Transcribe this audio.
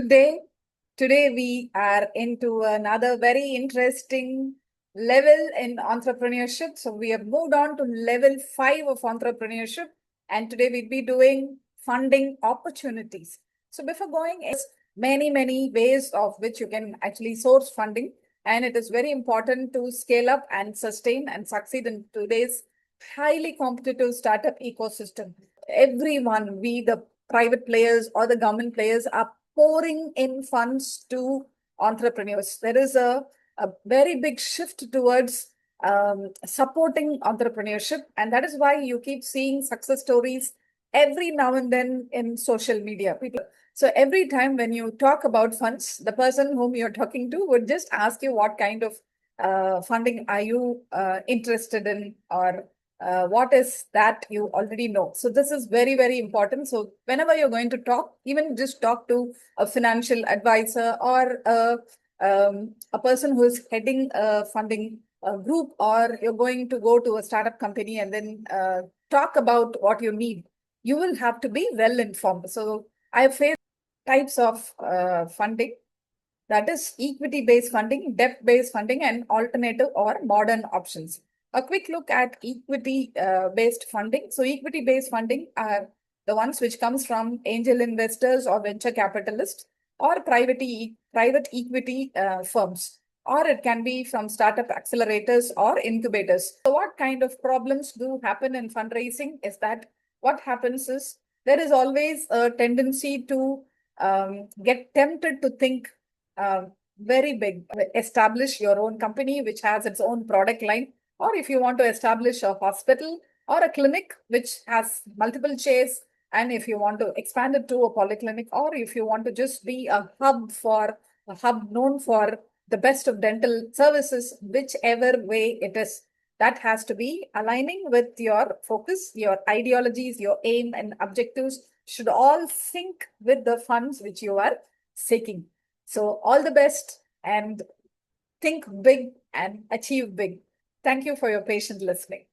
Today, today we are into another very interesting level in entrepreneurship. So we have moved on to level 5 of entrepreneurship, and today we'll be doing funding opportunities. So before going, is many ways of which you can actually source funding, and it is very important to scale up and sustain and succeed in today's highly competitive startup ecosystem. Everyone, we the private players or the government players, are pouring in funds to entrepreneurs. There is a very big shift towards supporting entrepreneurship, and that is why you keep seeing success stories every now and then in social media. So every time when you talk about funds, the person whom you're talking to would just ask you what kind of funding are you interested in, or what is that you already know. So this is very important. So whenever you're going to talk, even just talk to a financial advisor or a person who is heading a funding group, or you're going to go to a startup company and then talk about what you need, you will have to be well informed. So I have faced types of funding, that is equity-based funding, debt-based funding, and alternative or modern options. A quick look at equity-based funding. So equity-based funding are the ones which comes from angel investors or venture capitalists or private equity firms, or it can be from startup accelerators or incubators. So what kind of problems do happen in fundraising is that what happens is there is always a tendency to get tempted to think very big, establish your own company which has its own product line, or if you want to establish a hospital or a clinic which has multiple chairs, and if you want to expand it to a polyclinic, or if you want to just be a hub known for the best of dental services, whichever way it is, that has to be aligning with your focus, your ideologies, your aim and objectives should all sync with the funds which you are seeking. So all the best, and think big and achieve big. Thank you for your patient listening.